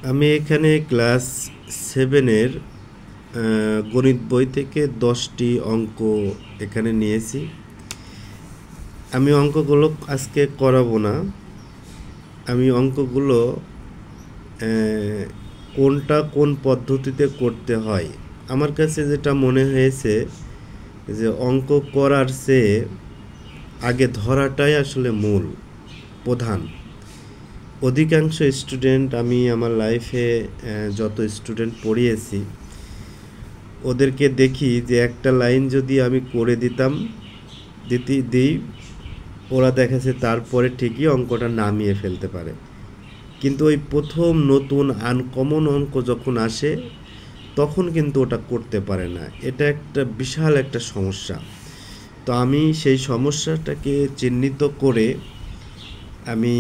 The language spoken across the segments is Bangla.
আমি এখানে ক্লাস 7-এর গণিত বই থেকে 10টি অঙ্ক এখানে নিয়েছি। আমি অঙ্কগুলো আজকে করাবো না। আমি অঙ্কগুলো কোনটা কোন পদ্ধতিতে করতে হয়, আমার কাছে যেটা মনে হয়েছে যে অঙ্ক করার চেয়ে আগে ধরাটাই আসলে মূল প্রধান। অধিকাংশ স্টুডেন্ট, আমি আমার লাইফে যত স্টুডেন্ট পড়িয়েছি ওদেরকে দেখি যে একটা লাইন যদি আমি করে দিই, ওরা দেখেছে তারপরে ঠিকই অঙ্কটা নামিয়ে ফেলতে পারে। কিন্তু ওই প্রথম নতুন আনকমন অঙ্ক যখন আসে তখন কিন্তু ওটা করতে পারে না। এটা একটা বিশাল একটা সমস্যা। তো আমি সেই সমস্যাটাকে চিহ্নিত করে আমি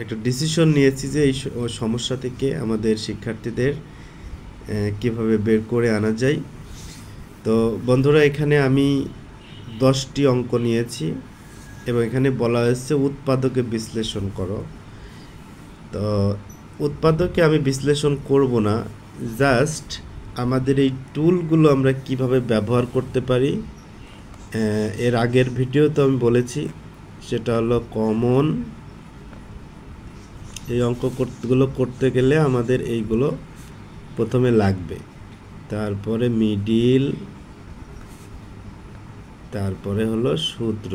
একটা ডিসিশন নিয়েছি যে এই সমস্যা থেকে আমাদের শিক্ষার্থীদের কীভাবে বের করে আনা যায়। তো বন্ধুরা, এখানে আমি 10টি অঙ্ক নিয়েছি এবং এখানে বলা হয়েছে উৎপাদকে বিশ্লেষণ করো। তো উৎপাদকে আমি বিশ্লেষণ করব না, জাস্ট আমাদের এই টুলগুলো আমরা কিভাবে ব্যবহার করতে পারি। এর আগের ভিডিওতে আমি বলেছি, সেটা হলো কমন। এই অঙ্কগুলো করতে গেলে আমাদের এইগুলো প্রথমে লাগবে, তারপরে মিডিল, তারপরে হলো সূত্র,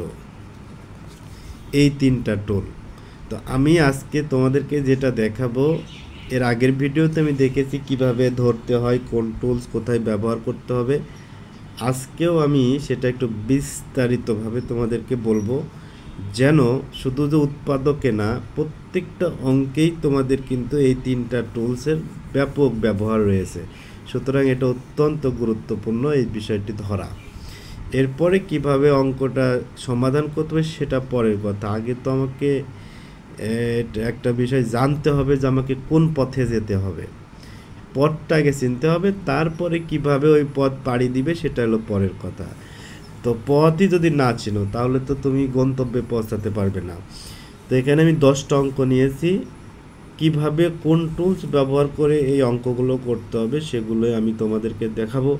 এই 3টা টুল। তো আমি আজকে তোমাদেরকে যেটা দেখাবো, এর আগের ভিডিওতে আমি দেখেছি কিভাবে ধরতে হয়, কোন টুলস কোথায় ব্যবহার করতে হবে। আজকেও আমি সেটা একটু বিস্তারিতভাবে তোমাদেরকে বলবো, যেন শুধু যে উৎপাদকে না, প্রত্যেকটা অঙ্কেই তোমাদের কিন্তু এই 3টা টুলসের ব্যাপক ব্যবহার রয়েছে। সুতরাং এটা অত্যন্ত গুরুত্বপূর্ণ এই বিষয়টি ধরা। এরপরে কিভাবে অঙ্কটা সমাধান করতে হবে সেটা পরের কথা। আগে তো আমাকে একটা বিষয় জানতে হবে যে আমাকে কোন পথে যেতে হবে, পথটা আগে চিনতে হবে, তারপরে কিভাবে ওই পথ পাড়ি দিবে সেটা হলো পরের কথা। তো পথই যদি না চিনো তাহলে তো তুমি গন্তব্যে পৌঁছাতে পারবে না। তো এখানে আমি 10টা অঙ্ক নিয়েছি, কিভাবে কোন টুলস ব্যবহার করে এই অঙ্কগুলো করতে হবে সেগুলোই আমি তোমাদেরকে দেখাবো।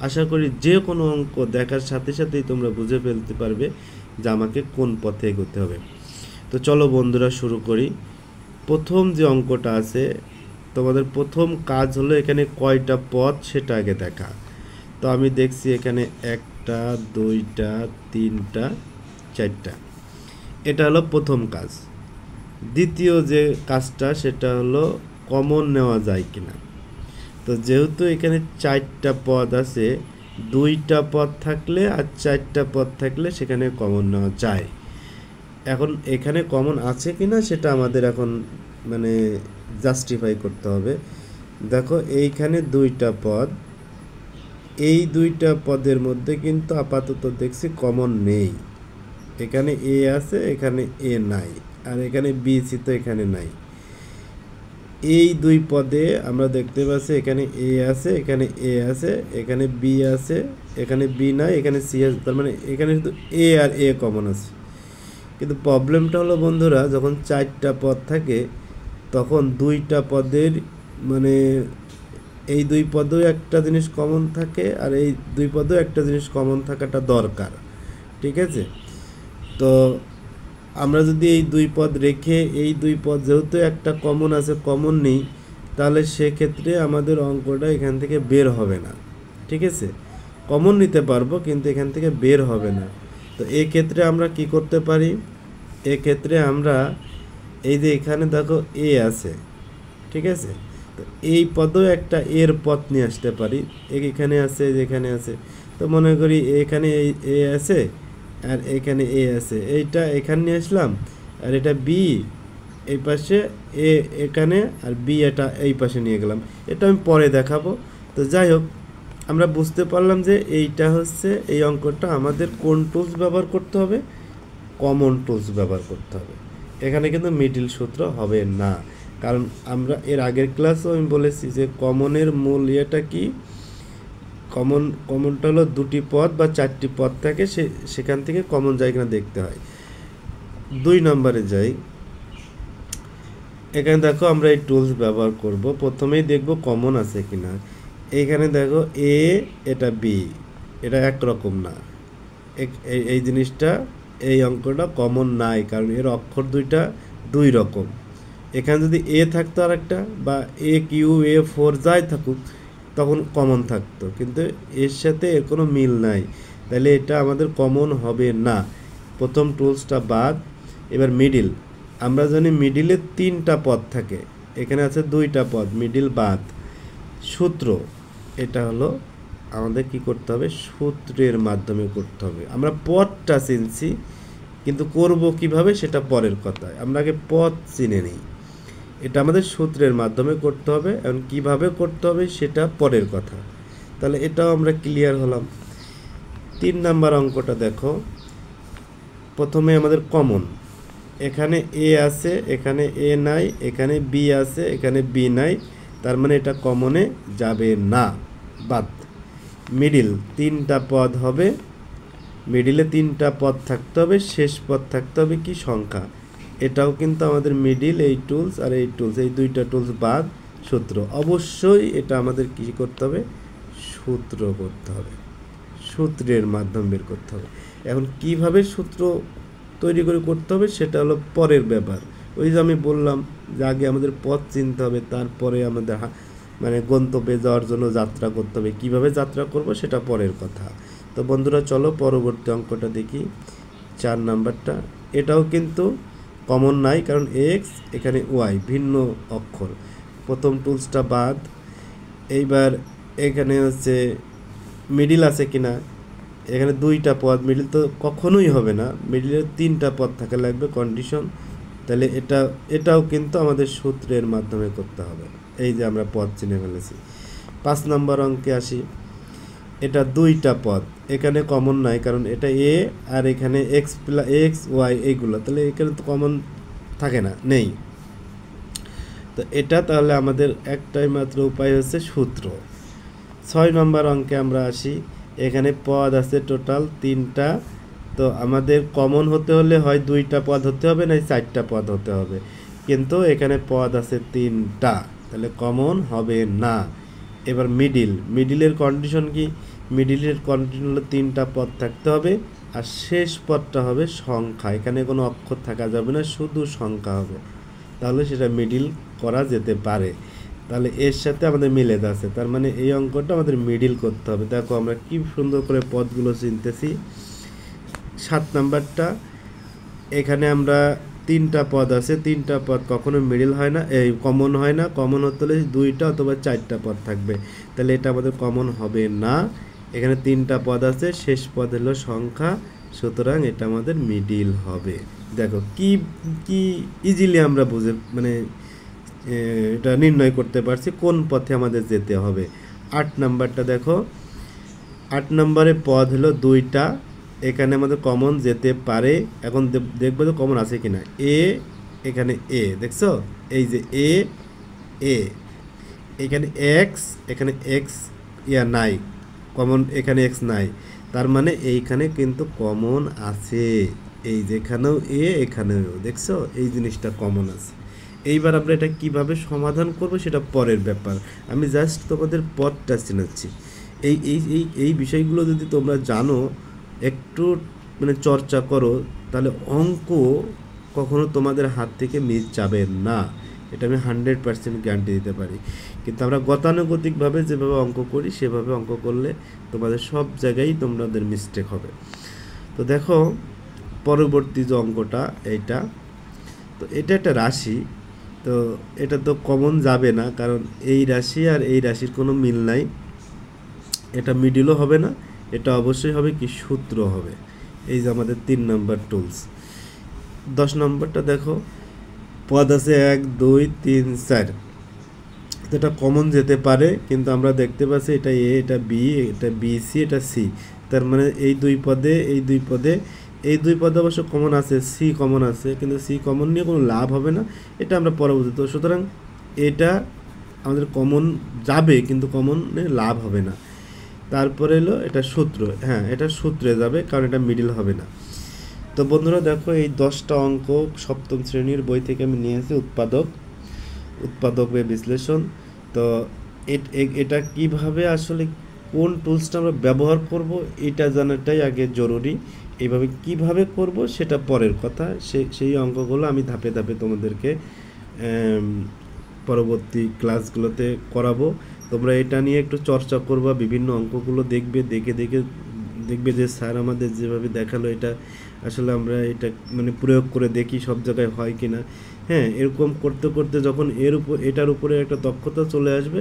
আশা করি যে কোনো অঙ্ক দেখার সাথে সাথেই তোমরা বুঝে ফেলতে পারবে যে আমাকে কোন পথে এগোতে হবে। তো চলো বন্ধুরা, শুরু করি। প্রথম যে অঙ্কটা আছে, তোমাদের প্রথম কাজ হলো এখানে কয়টা পথ সেটা আগে দেখা। তো আমি দেখছি এখানে 1টা 2টা 3টা 4টা, এটা হলো প্রথম কাজ। দ্বিতীয় যে কাজটা সেটা হলো কমন নেওয়া যায় কিনা। তো যেহেতু এখানে 4টা পদ আছে, 2টা পদ থাকলে আর 4টা পদ থাকলে সেখানে কমন নেওয়া যায়। এখন এখানে কমন আছে কিনা সেটা আমাদের এখন মানে জাস্টিফাই করতে হবে। দেখো এইখানে 2টা পদ, এই 2টা পদের মধ্যে কিন্তু আপাতত দেখছি কমন নেই। এখানে এ আছে, এখানে এ নাই, আর এখানে বি সি তো এখানে নাই। এই 2 পদে আমরা দেখতে পাচ্ছি এখানে এ আছে, এখানে এ আছে, এখানে বি আছে, এখানে বি নাই, এখানে সি আছে। তার মানে এখানে শুধু এ আর এ কমন আছে। কিন্তু প্রবলেমটা হলো বন্ধুরা, যখন 4টা পদ থাকে তখন 2টা পদের মানে এই 2 পদেও একটা জিনিস কমন থাকে, আর এই 2 পদেও একটা জিনিস কমন থাকাটা দরকার। ঠিক আছে? তো আমরা যদি এই 2 পদ রেখে এই 2 পদ যেহেতু একটা কমন আছে, কমন নেই, তাহলে সেক্ষেত্রে আমাদের অঙ্কটা এখান থেকে বের হবে না। ঠিক আছে? কমন নিতে পারবো কিন্তু এখান থেকে বের হবে না। তো এই ক্ষেত্রে আমরা কি করতে পারি? এক্ষেত্রে আমরা এই যে এখানে দেখো এ আছে, ঠিক আছে, তো এই পদেও একটা এর পথ নিয়ে আসতে পারি। এখানে আছে, যেখানে আছে, তো মনে করি এখানে এ আছে আর এখানে এ আছে, এইটা এখানে নিয়ে আসলাম, আর এটা বি এই পাশে, এ এখানে, আর বি এটা এই পাশে নিয়ে গেলাম। এটা আমি পরে দেখাবো। তো যাই হোক, আমরা বুঝতে পারলাম যে এইটা হচ্ছে এই অঙ্কটা আমাদের কোন টুলস ব্যবহার করতে হবে, কমন টুলস ব্যবহার করতে হবে। এখানে কিন্তু মিডিল সূত্র হবে না, কারণ আমরা এর আগের ক্লাসও আমি বলেছি যে কমনের মূল ইয়েটা কি। কমনটা হলো 2টি পদ বা 4টি পদ থাকে, সেখান থেকে কমন যায় কিনা দেখতে হয়। 2 নম্বরে যাই। এখানে দেখো আমরা এই টুলস ব্যবহার করব। প্রথমেই দেখব কমন আছে কিনা। এইখানে দেখো এ, এটা বি, এটা একরকম না। এই জিনিসটা, এই অঙ্কটা কমন নাই, কারণ এর অক্ষর দুইটা দুই রকম। এখানে যদি এ থাকতো আর একটা, বা এ কিউ এ ফোর যাই থাকুক, তখন কমন থাকতো, কিন্তু এর সাথে এর কোনো মিল নাই, তাহলে এটা আমাদের কমন হবে না। প্রথম টুলসটা বাদ। এবার মিডিল। আমরা জানি মিডিলে 3টা পদ থাকে, এখানে আছে 2টা পদ, মিডিল বাদ। সূত্র, এটা হলো আমাদের কি করতে হবে, সূত্রের মাধ্যমে করতে হবে। আমরা পদটা চিনছি, কিন্তু করব কিভাবে সেটা পরের কথা, আমরা আগে পদ চিনে নিই। এটা আমাদের সূত্রের মাধ্যমে করতে হবে, এবং কিভাবে করতে হবে সেটা পরের কথা। তাহলে এটাও আমরা ক্লিয়ার হলাম। 3 নাম্বার অঙ্কটা দেখো। প্রথমে আমাদের কমন, এখানে এ আছে, এখানে এ নাই, এখানে বি আছে, এখানে বি নাই, তার মানে এটা কমনে যাবে না, বাদ। মিডিল 3টা পদ হবে, মিডিলে 3টা পদ থাকতে হবে, শেষ পদ থাকতে হবে কি সংখ্যা। এটাও কিন্তু আমাদের মিডিল, এই টুলস আর এই টুলস, এই 2টা টুলস বাদ। সূত্র, অবশ্যই এটা আমাদের কি করতে হবে, সূত্র করতে হবে, সূত্রের মাধ্যম বের করতে হবে। এখন কিভাবে সূত্র তৈরি করে করতে হবে সেটা হলো পরের ব্যাপার। ওই যে আমি বললাম যে আগে আমাদের পথ চিনতে হবে, তারপরে আমাদের মানে গন্তব্যে যাওয়ার জন্য যাত্রা করতে হবে। কিভাবে যাত্রা করব সেটা পরের কথা। তো বন্ধুরা চলো পরবর্তী অঙ্কটা দেখি, 4 নাম্বারটা। এটাও কিন্তু কমন নাই, কারণ এক্স, এখানে ওয়াই, ভিন্ন অক্ষর। প্রথম টুলসটা বাদ। এইবার এখানে হচ্ছে মিডিল আছে কিনা, এখানে 2টা পদ, মিডিল তো কখনোই হবে না, মিডিলে 3টা পদ থাকা লাগবে কন্ডিশন। তাহলে এটাও কিন্তু আমাদের সূত্রের মাধ্যমে করতে হবে। এই যে আমরা পদ চিনে ফেলেছি। 5 নম্বর অঙ্কে আসি। এটা 2টা পদ, এখানে কমন নাই, কারণ এটা এ আর এখানে এক্স প্লাস এক্স ওয়াই এইগুলো, তাহলে এখানে তো কমন থাকে না, নেই। তো এটা তাহলে আমাদের একটাই মাত্র উপায় হচ্ছে সূত্র। 6 নম্বর অঙ্কে আমরা আসি। এখানে পদ আছে টোটাল 3টা। তো আমাদের কমন হতে হলে হয় 2টা পদ হতে হবে, না 4টা পদ হতে হবে, কিন্তু এখানে পদ আছে 3টা, তাহলে কমন হবে না। এবার মিডিলের কন্ডিশন কি, মিডিলের কন্ডিশন হলো 3টা পদ থাকতে হবে, আর শেষ পদটা হবে সংখ্যা, এখানে কোনো অক্ষর থাকা যাবে না, শুধু সংখ্যা হবে, তাহলে সেটা মিডিল করা যেতে পারে। তাহলে এর সাথে আমাদের মিলে যাচ্ছে, তার মানে এই অঙ্কটা আমাদের মিডিল করতে হবে। দেখো আমরা কি সুন্দর করে পদগুলো চিনতেছি। 7 নাম্বারটা, এখানে আমরা 3টা পদ আছে, 3টা পদ কখনো মিডিল হয় না, এই কমন হয় না। কমন হতে হলে 2টা অথবা 4টা পদ থাকবে, তাহলে এটা আমাদের কমন হবে না। এখানে 3টা পদ আছে, শেষ পদ হলো সংখ্যা, সুতরাং এটা আমাদের মিডিল হবে। দেখো কি কি ইজিলি আমরা বুঝে মানে এটা নির্ণয় করতে পারছি কোন পথে আমাদের যেতে হবে। 8 নাম্বারটা দেখো। 8 নম্বরে পদ হলো 2টা, এখানে আমাদের কমন যেতে পারে। এখন দেখবো তো কমন আছে কিনা। এ, এখানে এ, দেখছো এই যে এ এ, এখানে এক্স, এখানে এক্স নাই কমন, এখানে এক্স নাই, তার মানে এইখানে কিন্তু কমন আছে। এই যেখানেও এ, এখানেও, দেখছো এই জিনিসটা কমন আছে। এইবার আমরা এটা কিভাবে সমাধান করব সেটা পরের ব্যাপার, আমি জাস্ট তোমাদের পথটা চিনাচ্ছি। এই এই এই এই বিষয়গুলো যদি তোমরা জানো, একটু মানে চর্চা করো, তাহলে অঙ্ক কখনো তোমাদের হাত থেকে মিস যাবে না, এটা আমি 100% গ্যারান্টি দিতে পারি। কিন্তু আমরা গতানুগতিকভাবে যেভাবে অঙ্ক করি সেভাবে অঙ্ক করলে তোমাদের সব জায়গায় তোমাদের মিস্টেক হবে। তো দেখো পরবর্তী যে অঙ্কটা এইটা, তো এটা একটা রাশি, তো এটা তো কমন যাবে না, কারণ এই রাশি আর এই রাশির কোনো মিল নাই, এটা মিডিলও হবে না, এটা অবশ্যই হবে কি সূত্র হবে। এই যে আমাদের 3 নম্বর টুলস। 10 নম্বরটা দেখো, পদ আছে 1 2 3 4, তো এটা কমন যেতে পারে, কিন্তু আমরা দেখতে পাচ্ছি এটা এ, এটা বি, এটা বি সি, এটা সি, তার মানে এই দুই পদে এই দুই পদে অবশ্য কমন আছে, সি কমন আছে, কিন্তু সি কমন নিয়ে কোনো লাভ হবে না, এটা আমরা পরবর্তীতে। সুতরাং এটা আমাদের কমন যাবে, কিন্তু কমনে লাভ হবে না। তারপরে এলো এটা সূত্র, হ্যাঁ এটা সূত্রে যাবে, কারণ এটা মিডিল হবে না। তো বন্ধুরা দেখো এই 10টা অঙ্ক 7ম শ্রেণীর বই থেকে আমি নিয়েছি, উৎপাদক। উৎপাদক বা বিশ্লেষণ। তো এটা কিভাবে আসলে কোন টুলসটা আমরা ব্যবহার করব এটা জানাটাই আগে জরুরি। এইভাবে কিভাবে করব সেটা পরের কথা। সেই অঙ্কগুলো আমি ধাপে ধাপে তোমাদেরকে পরবর্তী ক্লাসগুলোতে করাবো। তোমরা এটা নিয়ে একটু চর্চা করবা, বিভিন্ন অঙ্কগুলো দেখবে, দেখবে যে স্যার আমাদের যেভাবে দেখালো এটা আসলে আমরা এটা মানে প্রয়োগ করে দেখি সব জায়গায় হয় কি না। হ্যাঁ, এরকম করতে করতে যখন এটার উপরে একটা দক্ষতা চলে আসবে,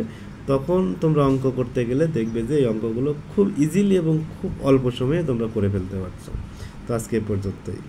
তখন তোমরা অঙ্ক করতে গেলে দেখবে যে এই অঙ্কগুলো খুব ইজিলি এবং খুব অল্প সময়ে তোমরা করে ফেলতে পারছো। তো আজকে এ পর্যন্তই।